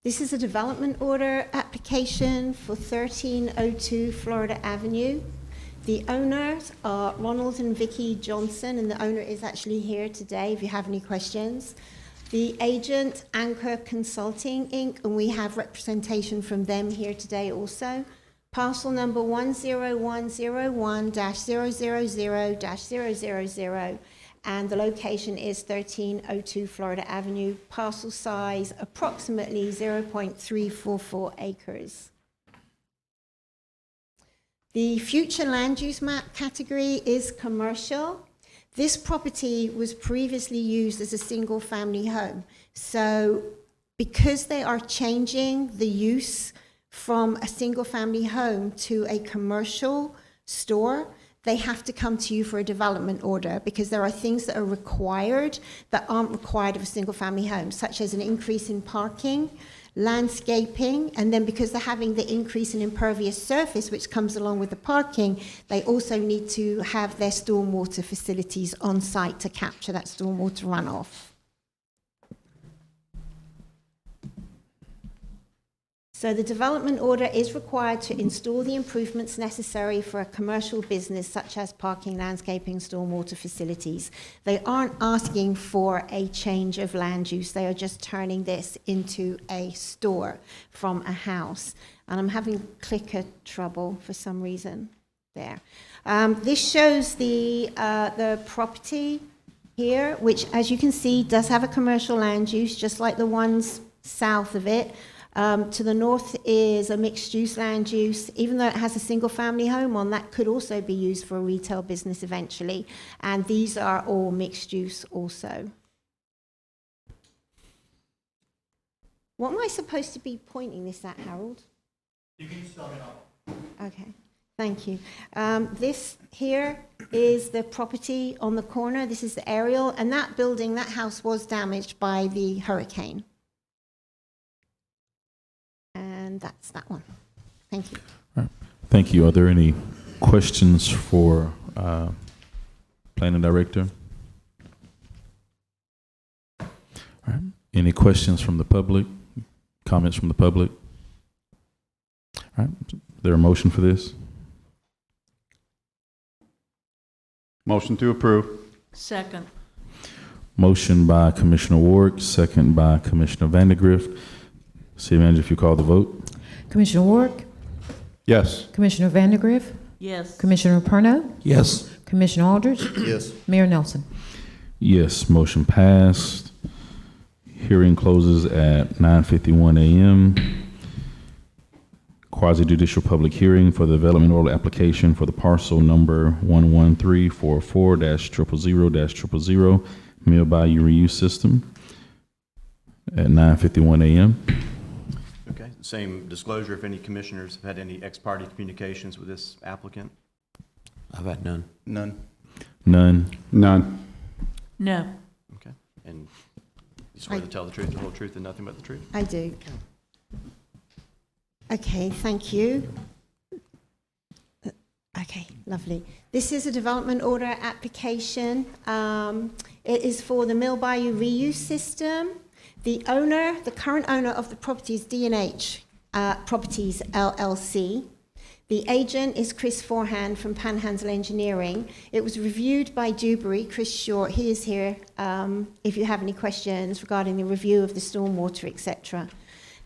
This is a development order application for 1302 Florida Avenue. The owners are Ronald and Vicky Johnson, and the owner is actually here today if you have any questions. The agent, Anchor Consulting, Inc., and we have representation from them here today also. Parcel number 10101-000-000, and the location is 1302 Florida Avenue. Parcel size approximately 0.344 acres. The future land use map category is commercial. This property was previously used as a single-family home. So because they are changing the use from a single-family home to a commercial store, they have to come to you for a development order because there are things that are required that aren't required of a single-family home, such as an increase in parking, landscaping, and then because they're having the increase in impervious surface, which comes along with the parking, they also need to have their stormwater facilities on site to capture that stormwater runoff. So the development order is required to install the improvements necessary for a commercial business such as parking, landscaping, stormwater facilities. They aren't asking for a change of land use. They are just turning this into a store from a house. And I'm having clicker trouble for some reason there. This shows the property here, which, as you can see, does have a commercial land use, just like the ones south of it. To the north is a mixed-use land use. Even though it has a single-family home on, that could also be used for a retail business eventually. And these are all mixed-use also. What am I supposed to be pointing this at, Harold? You can start it off. Okay, thank you. This here is the property on the corner. This is the aerial, and that building, that house was damaged by the hurricane. And that's that one. Thank you. All right. Thank you. Are there any questions for Planning Director? All right. Any questions from the public? Comments from the public? All right. Is there a motion for this? Motion to approve. Second. Motion by Commissioner Ward, second by Commissioner Vandegrift. City Manager, if you call the vote. Commissioner Ward, Yes. Commissioner Vandegrift, Yes. Commissioner Perno, Yes. Commissioner Aldridge, Yes. Mayor Nelson. Yes, motion passed. Hearing closes at 9:51 a.m. Quasi-judicial public hearing for the development order application for the parcel number 11344-000-000 Mill Bayou Reuse System at 9:51 a.m. Okay, same disclosure, if any commissioners have had any ex parte communications with this applicant? I've had none. None. None. None. No. Okay, and you swear to tell the truth, the whole truth, and nothing but the truth? I do. Okay, thank you. Okay, lovely. This is a development order application. It is for the Mill Bayou Reuse System. The owner, the current owner of the property is D&H Properties LLC. The agent is Chris Forehand from Panhandle Engineering. It was reviewed by Dewberry, Chris Short. He is here if you have any questions regarding the review of the stormwater, etc.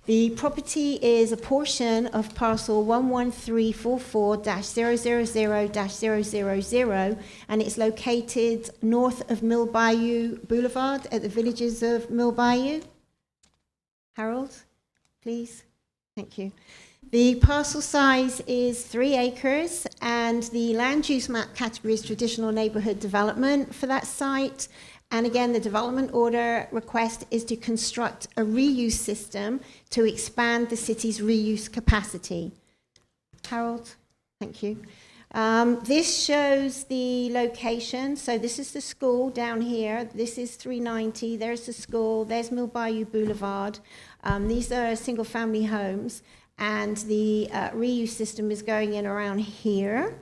The property is a portion of parcel 11344-000-000, and it's located north of Mill Bayou Boulevard at the villages of Mill Bayou. Harold, please. Thank you. The parcel size is 3 acres, and the land use map category is traditional neighborhood development for that site. And again, the development order request is to construct a reuse system to expand the city's reuse capacity. Harold, thank you. This shows the location. So this is the school down here. This is 390. There's the school. There's Mill Bayou Boulevard. These are single-family homes. And the reuse system is going in around here.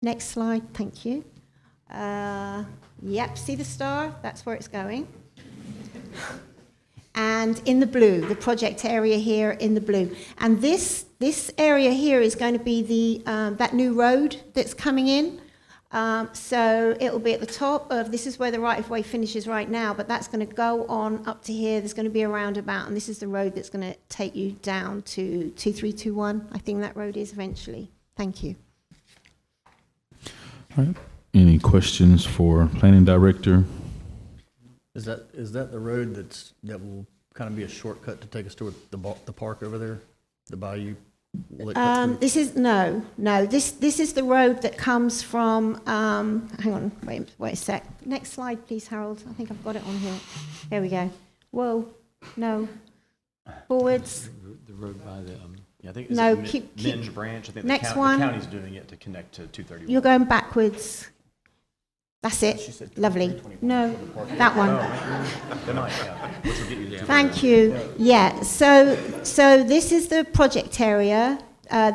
Next slide, thank you. Yep, see the star? That's where it's going. And in the blue, the project area here in the blue. And this area here is going to be the that new road that's coming in. So it will be at the top of, this is where the right-of-way finishes right now, but that's going to go on up to here. There's going to be a roundabout, and this is the road that's going to take you down to 2321. I think that road is eventually. Thank you. All right. Any questions for Planning Director? Is that the road that will kind of be a shortcut to take us to the park over there, the Bayou? This is no. This is the road that comes from. Hang on, wait a sec. Next slide, please, Harold. I think I've got it on here. There we go. Whoa, no. Forwards. The road by the, yeah, I think No, it's keep Minge Branch. I think next the one. county's doing it to connect to 231. You're going backwards. That's it. Lovely. No, that one. Thank you. Yeah. So this is the project area.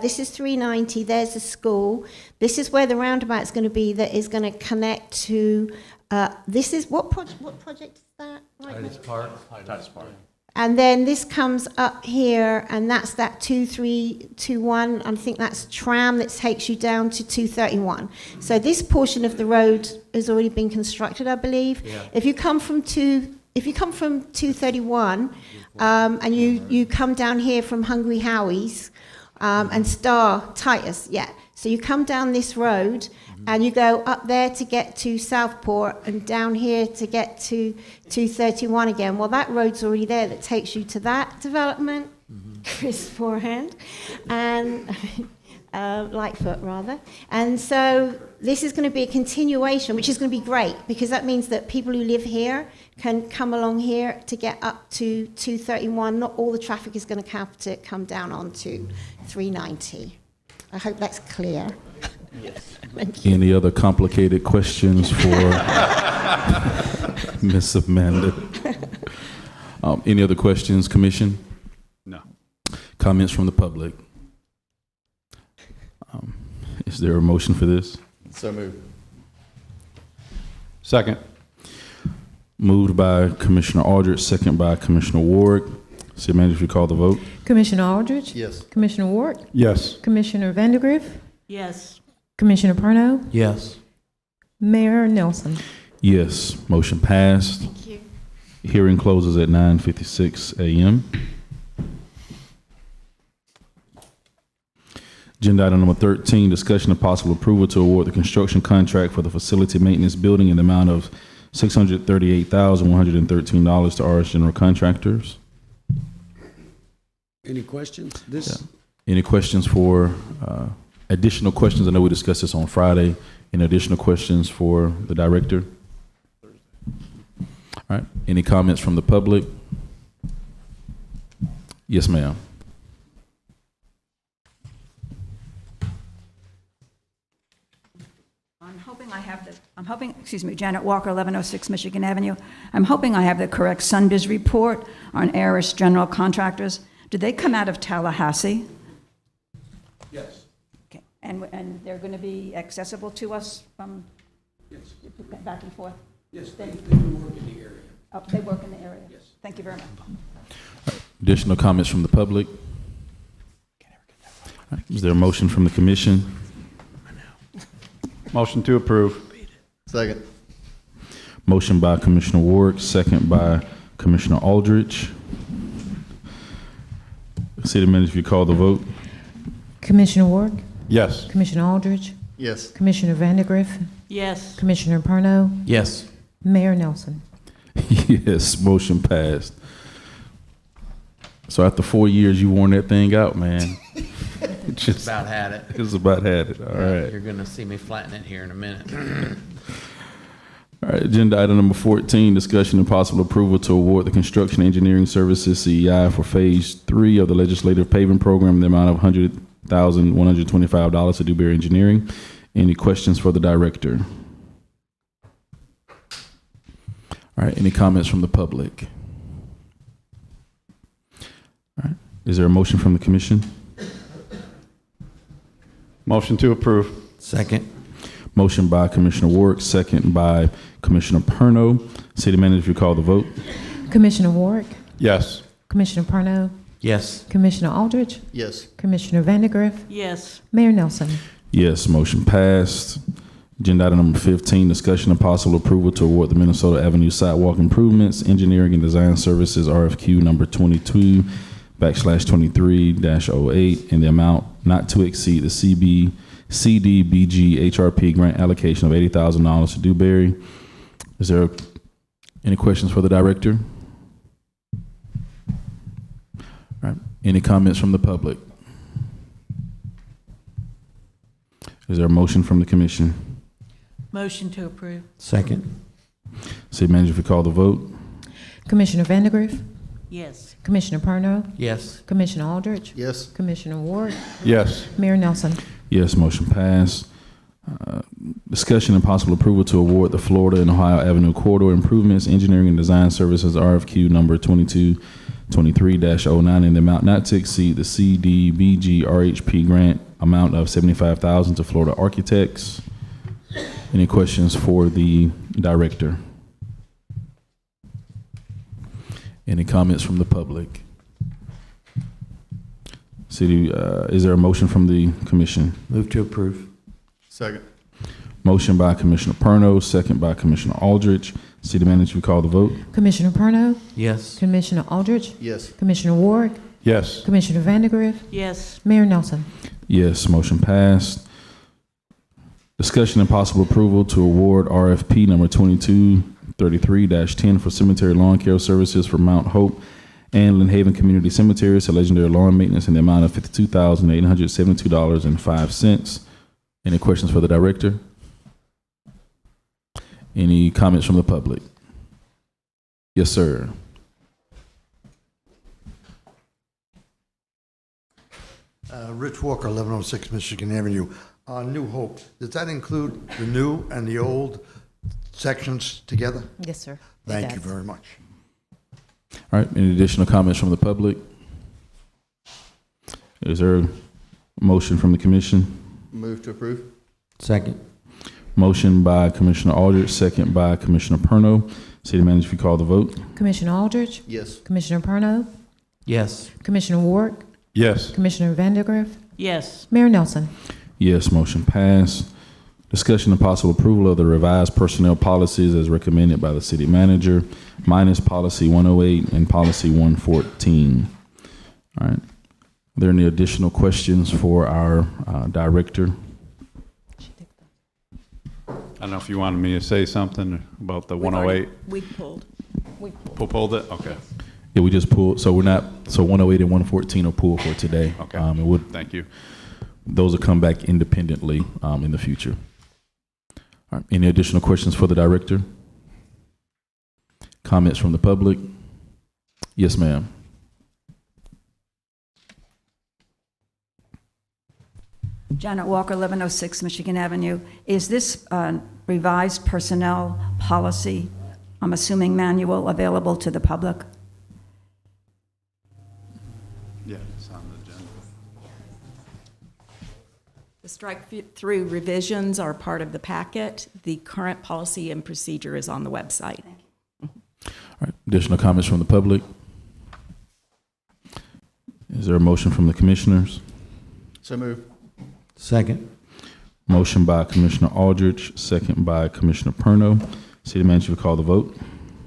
This is 390. There's the school. This is where the roundabout's going to be. That is going to connect to. This is what project? What project is that? Titus Park. And then this comes up here, and that's that 2321. I think that's tram that takes you down to 231. So this portion of the road has already been constructed, I believe. Yeah. If you come from 231, and you come down here from Hungry Howie's, and Star Titus, yeah. So you come down this road, and you go up there to get to Southport, and down here to get to 231 again. Well, that road's already there that takes you to that development, Chris Forehand, and Lightfoot rather. And so this is going to be a continuation, which is going to be great, because that means that people who live here can come along here to get up to 231. Not all the traffic is going to have to come down onto 390. I hope that's clear. Yes. Any other complicated questions for Ms. Amanda? Any other questions, Commission? No. Comments from the public? Is there a motion for this? So moved. Second. Moved by Commissioner Aldridge, second by Commissioner Ward. City Manager, if you call the vote. Commissioner Aldridge? Yes. Commissioner Ward? Yes. Commissioner Vandergriff? Yes. Commissioner Perno? Yes. Mayor Nelson? Yes. Motion passed. Thank you. Hearing closes at 9:56 a.m. Agenda item number 13, discussion of possible approval to award the construction contract for the facility maintenance building in the amount of $638,113 to RS General Contractors. Any questions? This, Any questions for, additional questions? I know we discussed this on Friday. Any additional questions for the director? All right. Any comments from the public? Yes, ma'am. I'm hoping, excuse me, Janet Walker, 1106 Michigan Avenue. I'm hoping I have the correct Sunbiz report on Aris General Contractors. Did they come out of Tallahassee? yes, Okay. And they're going to be accessible to us from yes, back and forth? yes, They- they work in the area. Oh, they work in the area? Yes. Thank you very much. Additional comments from the public? All right. Is there a motion from the commission? Motion to approve. Second. Motion by Commissioner Ward, second by Commissioner Aldridge. City Manager, if you call the vote. Commissioner Ward? Yes. Commissioner Aldridge? Yes. Commissioner Vandergriff? Yes. Commissioner Perno? Yes. Mayor Nelson? Yes, motion passed. So after 4 years, you worn that thing out, man. Just about had it. Just about had it. All right. You're gonna see me flatten it here in a minute. All right, agenda item number 14, discussion and possible approval to award the construction engineering services CEI for phase 3 of the legislative paving program in the amount of $100,125 to Dewberry Engineering. Any questions for the director? All right, any comments from the public? All right, is there a motion from the commission? Motion to approve. Second. Motion by Commissioner Ward, second by Commissioner Perno. City Manager, if you call the vote. Commissioner Ward? Yes. Commissioner Perno? Yes. Commissioner Aldridge? Yes. Commissioner Vandergriff? Yes. Mayor Nelson? Yes, motion passed. Agenda item number 15, discussion of possible approval to award the Minnesota Avenue Sidewalk Improvements Engineering and Design Services RFQ number 22/23-08 in the amount not to exceed the CDBG HRP grant allocation of $80,000 to Dewberry. Is there any questions for the director? All right. Any comments from the public? Is there a motion from the commission? Motion to approve. Second. City Manager, if you call the vote. Commissioner Vandergriff? Yes. Commissioner Perno? Yes. Commissioner Aldridge? Yes. Commissioner Ward? Yes. Mayor Nelson? Yes, motion passed. Discussion and possible approval to award the Florida and Ohio Avenue Corridor Improvements Engineering and Design Services RFQ number 2223-09 in the amount not to exceed the CDBG RHP grant amount of $75,000 to Florida Architects. Any questions for the director? Any comments from the public? City, is there a motion from the commission? Move to approve. Second. Motion by Commissioner Perno, second by Commissioner Aldridge. City manager, you call the vote. Commissioner Perno, Yes. Commissioner Aldridge, Yes. Commissioner Ward, Yes. Commissioner Vandegrift, Yes. Mayor Nelson. Yes, motion passed. Discussion and possible approval to award RFP number 2233-10 for cemetery lawn care services for Mount Hope and Lynn Haven Community Cemeteries to Legendary Lawn Maintenance in the amount of $52,872.05. Any questions for the director? Any comments from the public? Yes, sir. Rich Walker, 1106 Michigan Avenue. New Hope, does that include the new and the old sections together? Yes, sir. Thank you very much. All right, any additional comments from the public? Is there a motion from the commission? Move to approve. Second. Motion by Commissioner Aldridge, second by Commissioner Perno. City manager, if you call the vote. Commissioner Aldridge, Yes. Commissioner Perno, Yes. Commissioner Ward, Yes. Commissioner Vandegrift, Yes. Mayor Nelson. Yes, motion passed. Discussion and possible approval of the revised personnel policies as recommended by the city manager, minus policy 108 and policy 114. All right. Are there any additional questions for our director? I don't know if you wanted me to say something about the 108. We pulled. Pulled it? Okay. Yeah, we just pulled, so we're not, so 108 and 114 are pulled for today. Okay. It would, Thank you. those will come back independently in the future. All right. Any additional questions for the director? Comments from the public? Yes, ma'am. Janet Walker, 1106 Michigan Avenue. Is this revised personnel policy, I'm assuming manual, available to the public? Yeah, it's on the agenda. The strike-through revisions are part of the packet. The current policy and procedure is on the website. All right. Additional comments from the public? Is there a motion from the commissioners? So move. Second. Motion by Commissioner Aldridge, second by Commissioner Perno. City manager, will call the vote.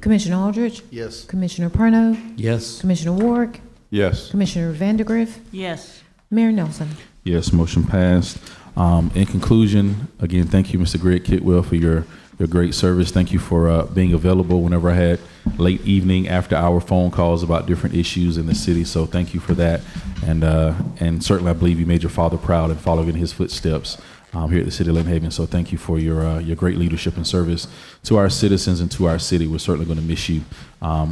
Commissioner Aldridge, Yes. Commissioner Perno, Yes. Commissioner Ward, Yes. Commissioner Vandegrift, Yes. Mayor Nelson. Yes, motion passed. In conclusion, again, thank you, Mr. Greg Kitwell, for your great service. Thank you for being available whenever I had late evening, after hour phone calls about different issues in the city. So thank you for that. And certainly I believe you made your father proud and following in his footsteps here at the city of Lynn Haven. So thank you for your great leadership and service to our citizens and to our city. We're certainly going to miss you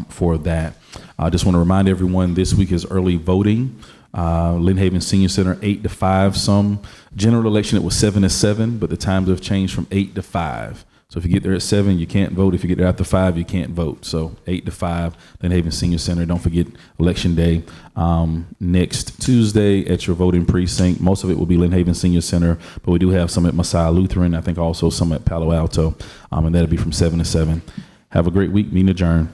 for that. I just want to remind everyone this week is early voting. Lynn Haven Senior Center, 8 to 5. Some general election it was 7 to 7, but the times have changed from 8 to 5. So if you get there at 7, you can't vote. If you get there after 5, you can't vote. So 8 to 5, Lynn Haven Senior Center. Don't forget Election Day next Tuesday at your voting precinct. Most of it will be Lynn Haven Senior Center, but we do have some at Messiah Lutheran. I think also some at Palo Alto, and that'll be from 7 to 7. Have a great week. Meeting adjourned.